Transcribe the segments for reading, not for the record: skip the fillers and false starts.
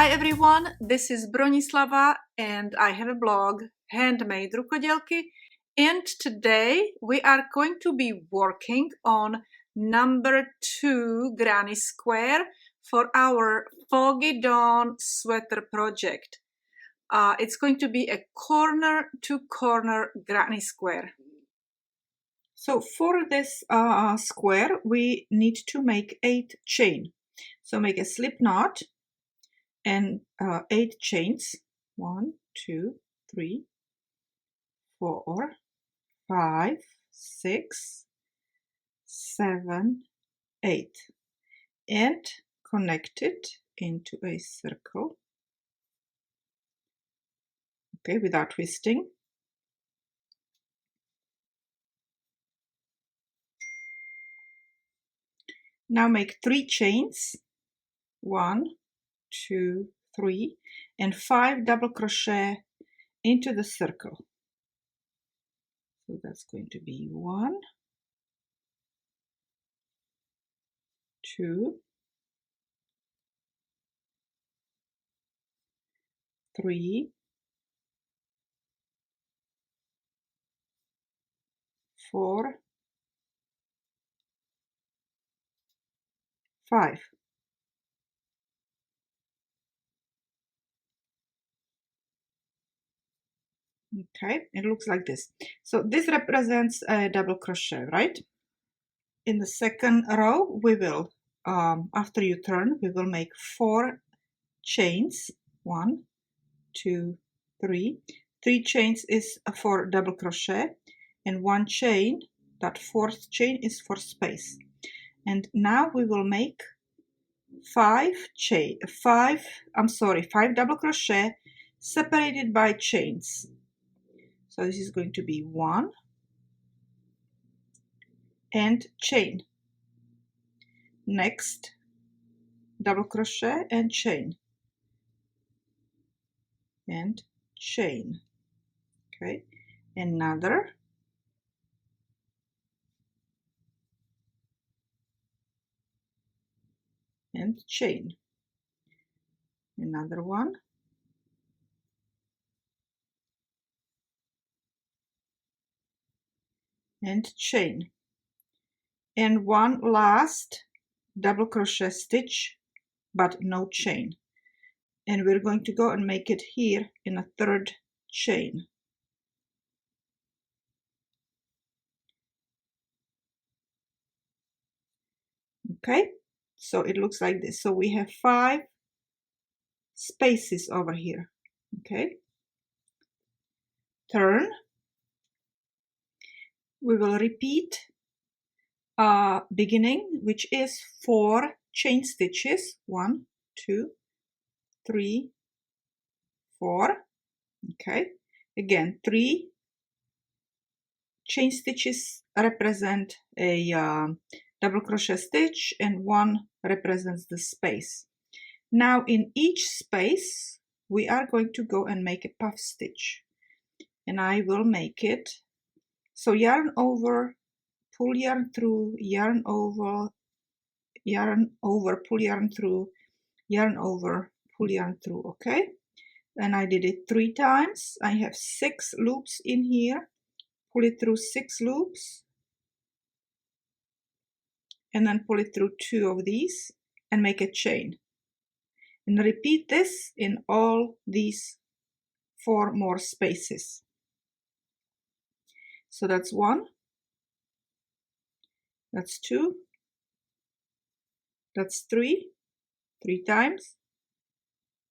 Hi everyone, this is Bronislava and I have a blog, HandMadeRukodelky, and today we are going to be working on number 2 granny square for our Foggy Dawn Sweater project. It's going to be a corner-to-corner granny square. So for this square we need to make 8 chain. So make a slip knot and 8 chains. 1, 2, 3, 4, 5, 6, 7, 8, and connect it into a circle. Okay, without twisting. Now make 3 chains. 1, 2, 3, and 5 double crochet into the circle. So that's going to be 1, 2, 3, 4, 5. Okay, it looks like this. So this represents a double crochet, right? In the second row, we will, after you turn, we will make 4 chains. 1, 2, 3. 3 chains is for double crochet, and 1 chain, that 4th chain, is for space. And now we will make 5 double crochet separated by chains. So this is going to be 1 and chain. Next, double crochet and chain. And chain. Okay, another. And chain. Another one. And chain. And one last double crochet stitch, but no chain. And we're going to go and make it here in a 3rd chain. Okay, so it looks like this. So we have 5 spaces over here. Okay, turn. We will repeat beginning, which is 4 chain stitches. 1, 2, 3, 4. Okay, again 3 chain stitches represent a double crochet stitch, and 1 represents the space. Now in each space we are going to go and make a puff stitch, and I will make it so yarn over, pull yarn through, yarn over, pull yarn through, yarn over, pull yarn through. Okay, and I did it 3 times. I have 6 loops in here. Pull it through 6 loops, and then pull it through 2 of these and make a chain. And repeat this in all these 4 more spaces. So that's 1, that's 2, that's 3 times.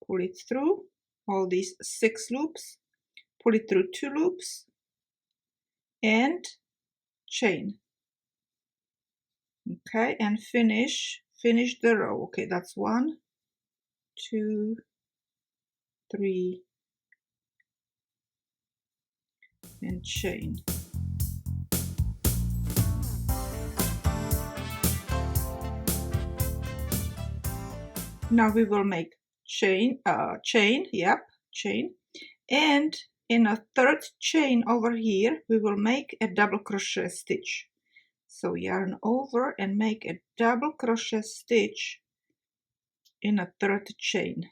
Pull it through all these 6 loops, pull it through 2 loops, and chain. Okay, and finish the row. Okay, that's 1, 2, 3, and chain. Now we will make chain, chain, and in a 3rd chain over here we will make a double crochet stitch. So yarn over and make a double crochet stitch in a 3rd chain.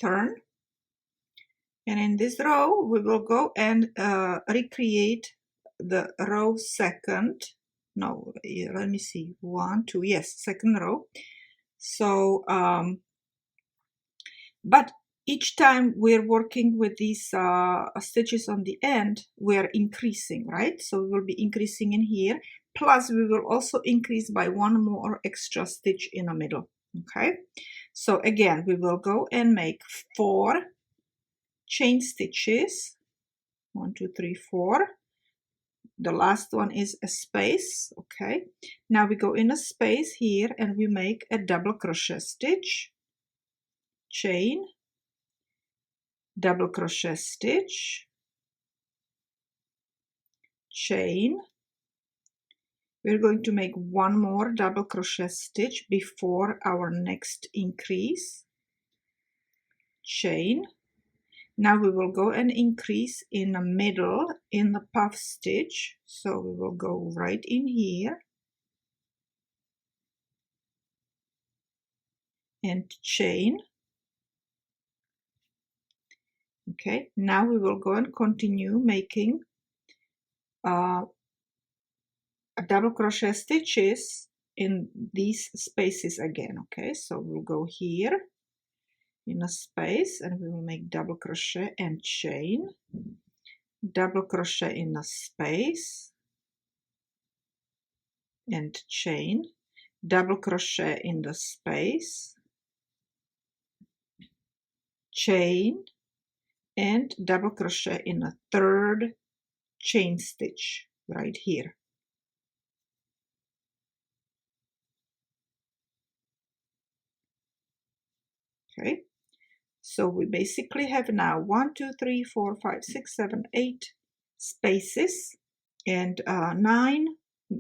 turn, and in this row we will go and recreate the row second. No, let me see, 1, 2, yes, second row. So but each time we're working with these stitches on the end, we're increasing, right? So we will be increasing in here, plus we will also increase by 1 more extra stitch in the middle. Okay, so again we will go and make 4 chain stitches, 1, 2, 3, 4. The last one is a space. Okay, now we go in a space here and we make a double crochet stitch, chain, double crochet stitch, chain. We're going to make 1 more double crochet stitch before our next increase, chain. Now we will go and increase in the middle in the puff stitch, so we will go right in here and chain. Okay, now we will go and continue making double crochet stitches in these spaces again. Okay, so we'll go here in a space and we will make double crochet and chain, double crochet in a space and chain, double crochet in the space, chain, and double crochet in a third chain stitch right here. Okay, so we basically have now 1, 2, 3, 4, 5, 6, 7, 8 spaces and 9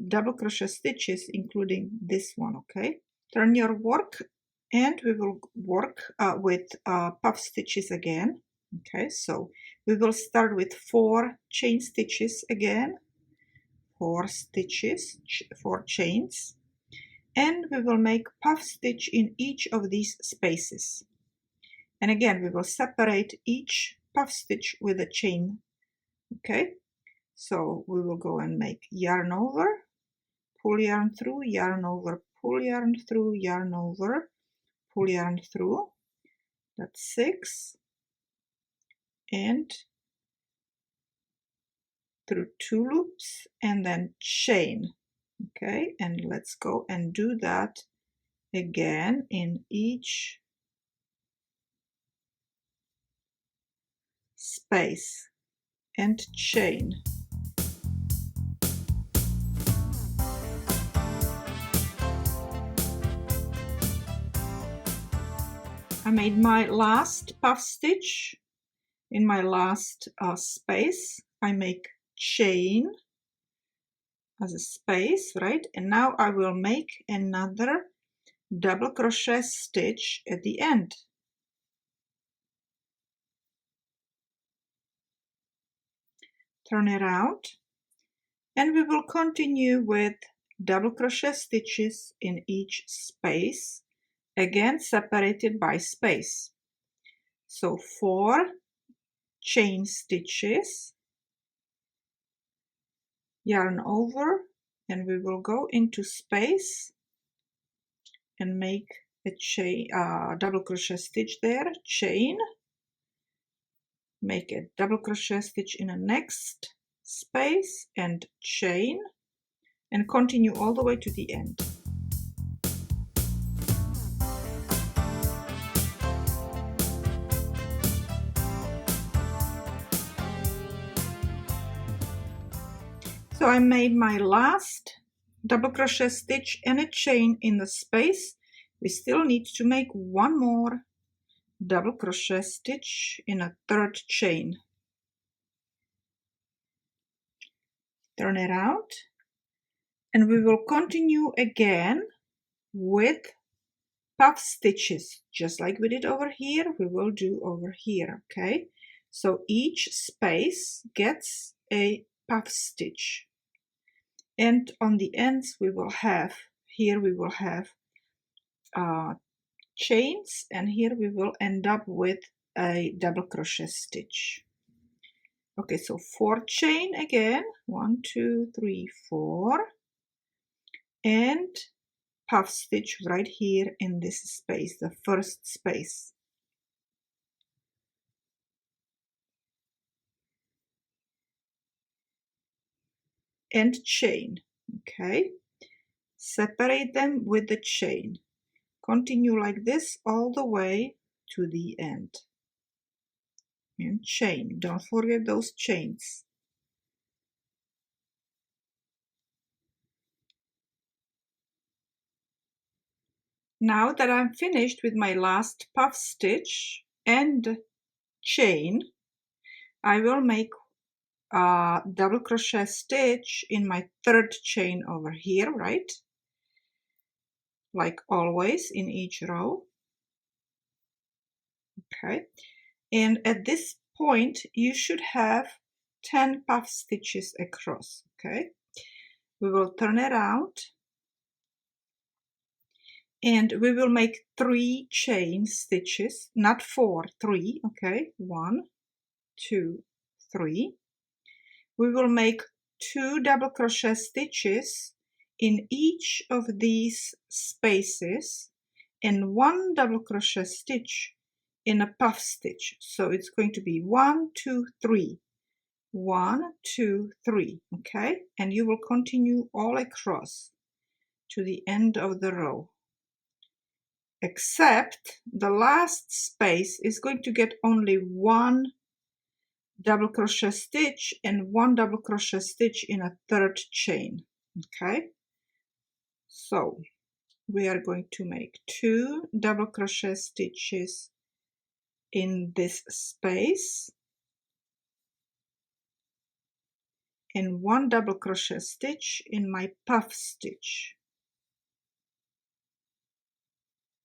double crochet stitches, including this one. Okay, turn your work and we will work with puff stitches again. Okay, so we will start with 4 chain stitches again, 4 stitches, 4 chains, and we will make puff stitch in each of these spaces. And again, we will separate each puff stitch with a chain. Okay, so we will go and make yarn over, pull yarn through, yarn over, pull yarn through, yarn over, pull yarn through. That's 6, and through 2 loops and then chain. Okay, and let's go and do that again in each space and chain. I made my last puff stitch. In my last space I make chain as a space, right? And now I will make another double crochet stitch at the end. Turn it out and we will continue with double crochet stitches in each space, again separated by space. So 4 chain stitches, yarn over, and we will go into space and make a chain, double crochet stitch there, chain, make a double crochet stitch in the next space and chain, and continue all the way to the end. So I made my last double crochet stitch and a chain in the space. We still need to make 1 more double crochet stitch in a third chain. Turn it out and we will continue again with puff stitches, just like we did over here, we will do over here. Okay, so each space gets a puff stitch, and on the ends we will have, here we will have chains, and here we will end up with a double crochet stitch. Okay, so 4 chain again, 1 2 3 4, and puff stitch right here in this space, the first space. And chain. Okay, separate them with the chain. Continue like this all the way to the end. And chain, don't forget those chains. Now that I'm finished with my last puff stitch and chain, I will make a double crochet stitch in my third chain over here, right? Like always in each row. Okay, and at this point you should have 10 puff stitches across. Okay, we will turn around and we will make 3 chain stitches, not 4, 3. Okay, 1 2 3. We will make 2 double crochet stitches in each of these spaces and 1 double crochet stitch in a puff stitch. So it's going to be 1 2 3, 1 2 3. Okay, and you will continue all across to the end of the row, except the last space is going to get only 1 double crochet stitch and 1 double crochet stitch in a third chain. Okay, so we are going to make 2 double crochet stitches in this space and 1 double crochet stitch in my puff stitch,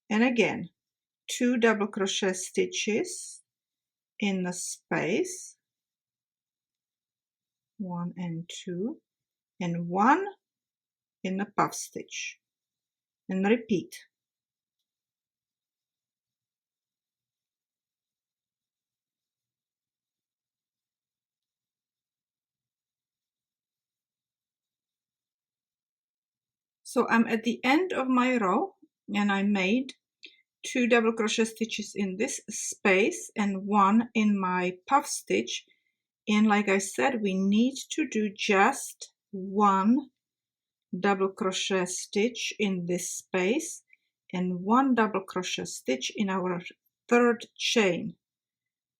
and again 2 double crochet stitches in the space, 1 and 2, and 1 in the puff stitch, and repeat. So I'm at the end of my row and I made 2 double crochet stitches in this space and 1 in my puff stitch, and like I said, we need to do just 1 double crochet stitch in this space and 1 double crochet stitch in our third chain,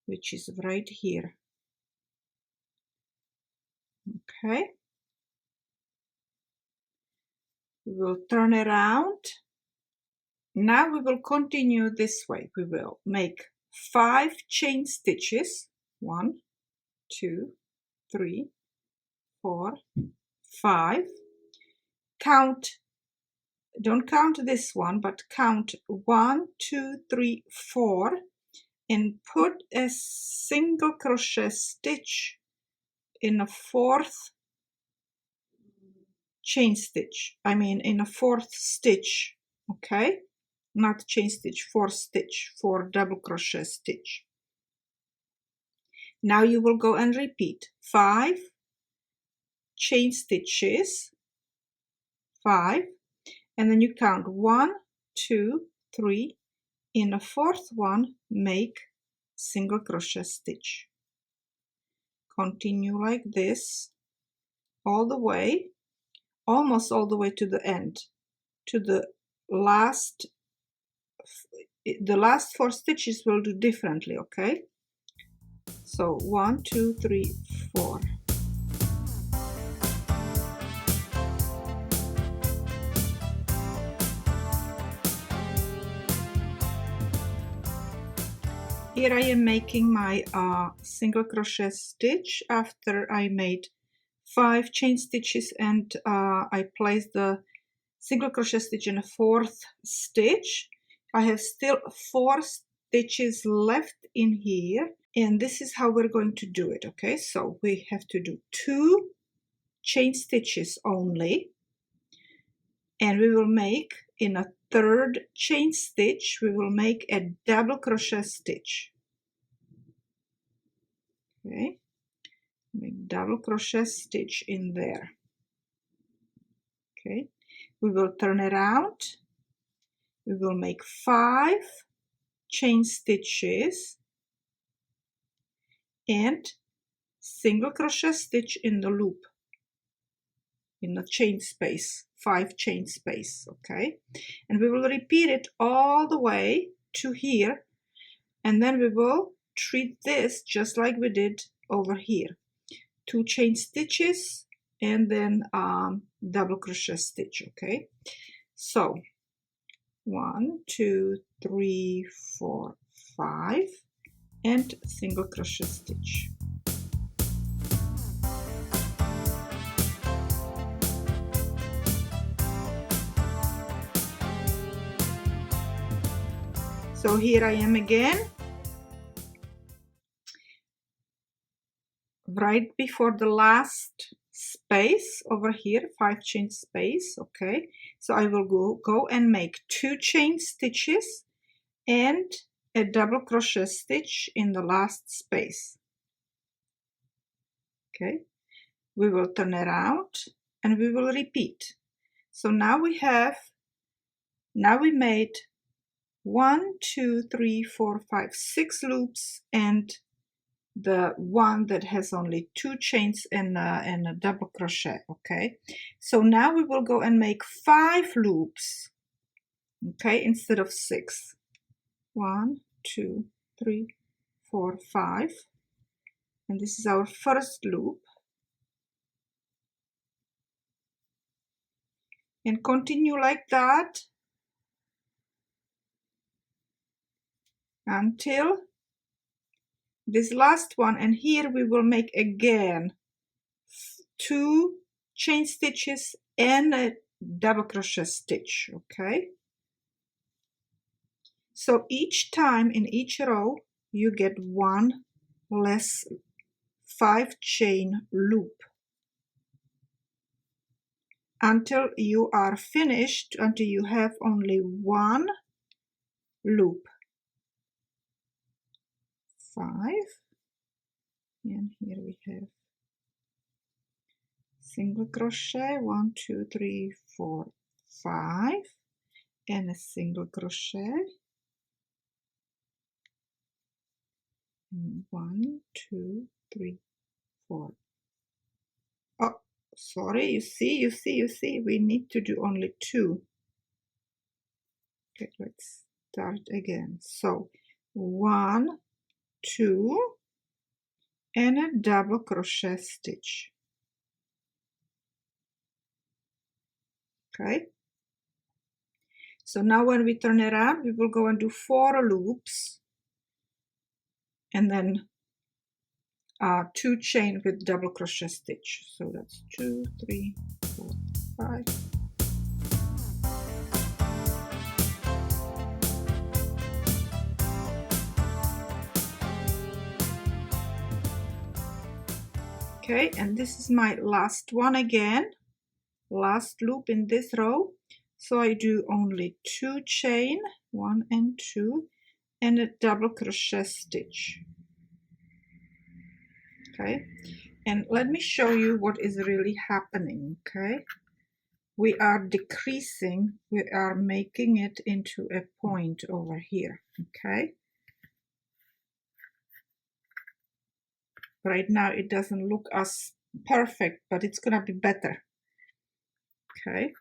which is right here. Okay, we will turn around. Now we will continue this way. We will make 5 chain stitches, 1 2 3 4 5. Count, don't count this one, but count 1 2 3 4 and put a single crochet stitch in a 4th chain stitch, I mean in a 4th stitch. Okay, not chain stitch, 4th stitch, 4 double crochet stitch. Now you will go and repeat 5 chain stitches, 5, and then you count 1 2 3, in a 4th one make single crochet stitch. Continue like this all the way, almost all the way to the end, to the last 4 stitches will do differently. Okay, so 1 2 3 4. Here I am making my single crochet stitch after I made 5 chain stitches and I placed the single crochet stitch in a 4th stitch. I have still 4 stitches left in here, and this is how we're going to do it. Okay, so we have to do 2 chain stitches only, and we will make in a third chain stitch, we will make a double crochet stitch. Okay, make double crochet stitch in there. Okay, we will turn around. We will make 5 chain stitches and single crochet stitch in the loop, in the chain space, 5 chain space. Okay, and we will repeat it all the way to here, and then we will treat this just like we did over here. 2 chain stitches and then double crochet stitch. Okay, so 1, 2, 3, 4, 5 and single crochet stitch. So here I am again, right before the last space over here, 5 chain space. Okay, so I will go and make 2 chain stitches and a double crochet stitch in the last space. Okay, we will turn around and we will repeat. So now we made 1, 2, 3, 4, 5, 6 loops and the one that has only 2 chains and a double crochet. Okay, so now we will go and make 5 loops, okay, instead of 6. 1, 2, 3, 4, 5, and this is our first loop, and continue like that until this last one, and here we will make again 2 chain stitches and a double crochet stitch. Okay, so each time in each row you get 1 less 5 chain loop until you are finished, until you have only 1 loop. 5, and here we have single crochet, 1, 2, 3, 4, 5, and a single crochet, 1, 2, 3, 4. Oh, sorry, you see, we need to do only 2. Okay, let's start again. So 1, 2, and a double crochet stitch. Okay, so now when we turn around, we will go and do 4 loops and then 2 chain with double crochet stitch. So that's 2, 3, 4, 5. Okay, and this is my last one again, last loop in this row. So I do only 2 chain, 1 and 2, and a double crochet stitch. Okay, and let me show you what is really happening. Okay, we are decreasing, we are making it into a point over here. Okay, right now it doesn't look as perfect, but it's gonna be better. Okay,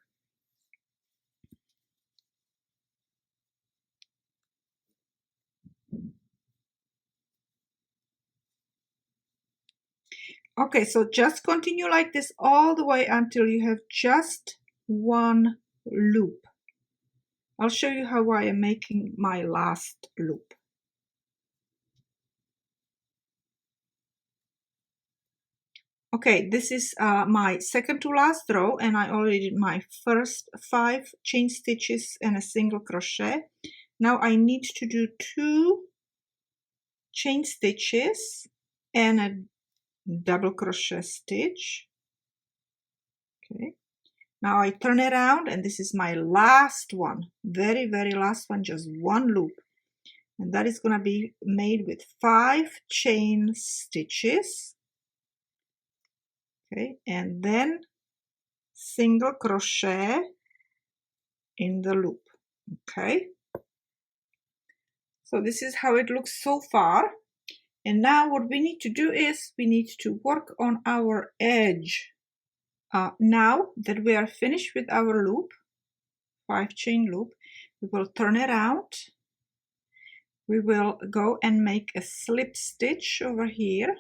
okay, so just continue like this all the way until you have just 1 loop. I'll show you how I am making my last loop. Okay, this is my second to last row, and I already did my first 5 chain stitches and a single crochet. Now I need to do 2 chain stitches and a double crochet stitch. Okay, Now I turn around, and this is my last one, very, very last one, just one loop. And that is going to be made with 5 chain stitches. Okay, and then single crochet in the loop. Okay, so this is how it looks so far. And now what we need to do is we need to work on our edge. Now that we are finished with our loop, 5 chain loop, we will turn it out. We will go and make a slip stitch over here.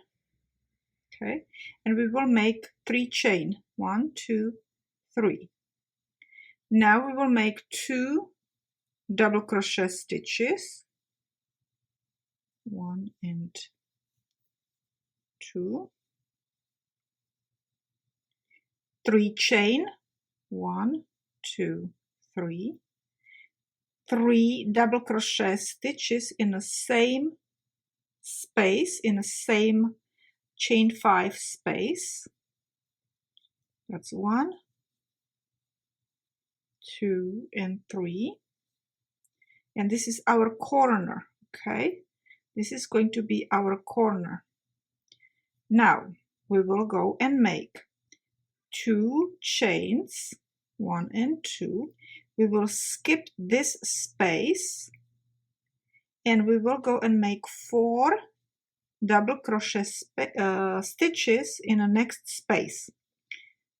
Okay, and we will make 3 chain, 1, 2, 3. Now we will make 2 double crochet stitches, 1 and 2, 3 chain, 1, 2, 3, 3 double crochet stitches in the same space, in the same chain 5 space. That's 1, 2, and 3. And this is our corner. Okay, this is going to be our corner. Now we will go and make 2 chains, 1 and 2. We will skip this space, and we will go and make 4 double crochet stitches in the next space.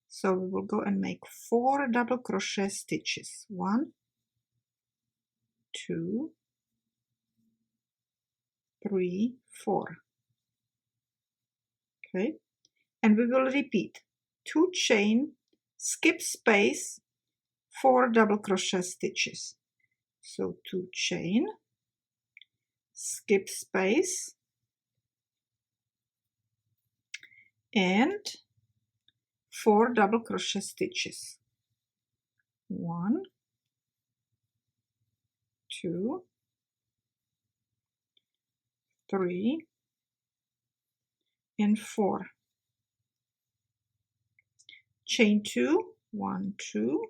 So we will go and make 4 double crochet stitches, 1, 2, 3, 4. Okay, and we will repeat 2 chain, skip space, 4 double crochet stitches. So 2 chain, skip space, and 4 double crochet stitches. 1, 2, 3, and 4. Chain 2, 1, 2,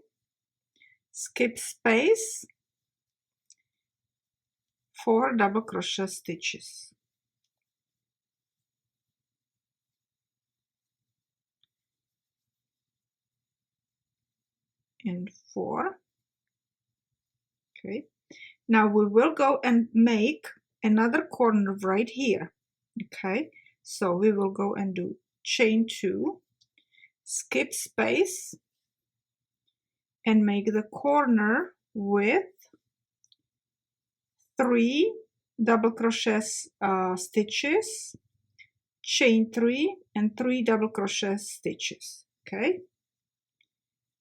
skip space, 4 double crochet stitches. And 4. Okay, now we will go and make another corner right here. Okay, so we will go and do chain 2, skip space, and make the corner with 3 double crochet stitches, chain 3, and 3 double crochet stitches. Okay,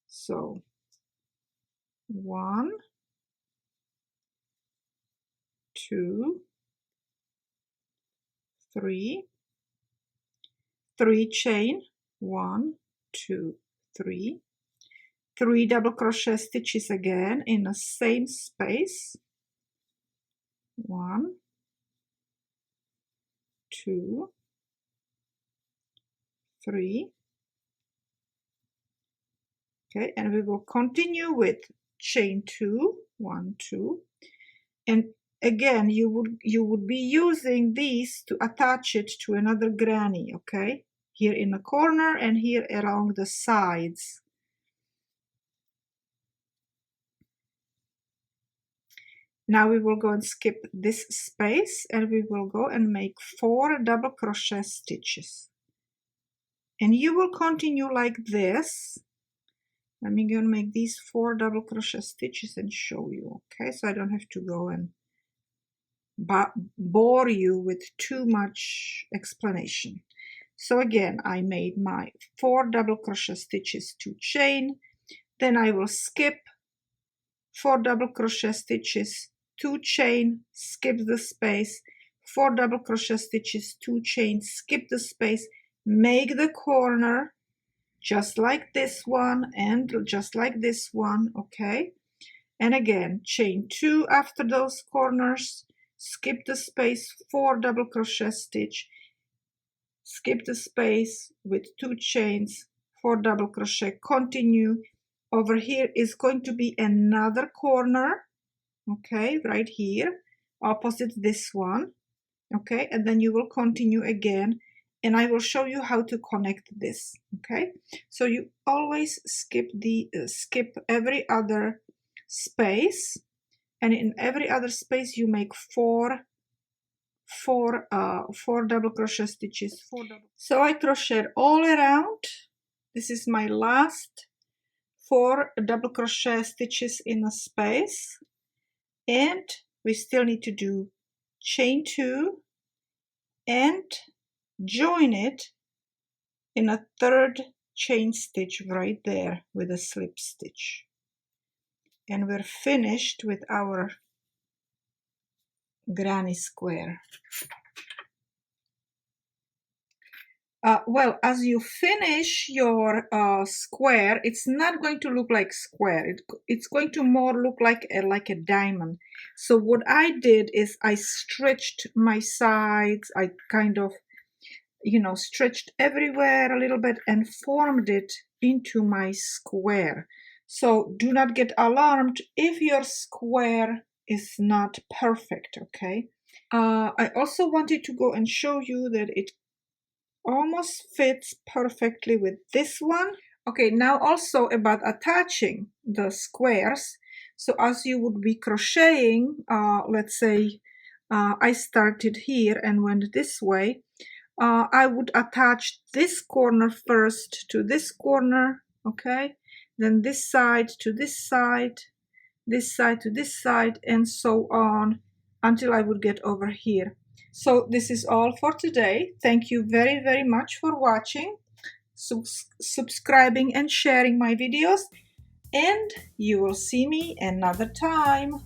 so 1, 2, 3, 3 chain, 1, 2, 3, 3 double crochet stitches again in the same space, 1, 2, 3. Okay, and we will continue with chain 2, 1, 2, and again you would be using these to attach it to another granny. Okay, here in the corner and here along the sides. Now we will go and skip this space, and we will go and make 4 double crochet stitches, and you will continue like this. Let me go and make these 4 double crochet stitches and show you. Okay, so I don't have to go and bore you with too much explanation. So again, I made my 4 double crochet stitches, 2 chain, then I will skip 4 double crochet stitches, 2 chain, skip the space, 4 double crochet stitches, 2 chain, skip the space, make the corner just like this one and just like this one. Okay, and again chain 2 after those corners, skip the space, 4 double crochet stitch, skip the space with 2 chains, 4 double crochet, continue, over here is going to be another corner, okay, right here, opposite this one, okay, and then you will continue again, and I will show you how to connect this, okay. So you always skip every other space, and in every other space you make four double crochet stitches. So I crocheted all around. This is my last 4 double crochet stitches in a space, and we still need to do chain 2 and join it in a 3rd chain stitch right there with a slip stitch, and we're finished with our granny square. Well, as you finish your square, it's not going to look like square. It's going to more look like a diamond. So what I did is I stretched my sides. I kind of, you know, stretched everywhere a little bit and formed it into my square. So do not get alarmed if your square is not perfect, okay? I also wanted to go and show you that it almost fits perfectly with this one. Okay, now also about attaching the squares. So as you would be crocheting, let's say I started here and went this way, I would attach this corner first to this corner, okay, then this side to this side to this side, and so on until I would get over here. So this is all for today. Thank you very, very much for watching, subscribing and sharing my videos, and you will see me another time.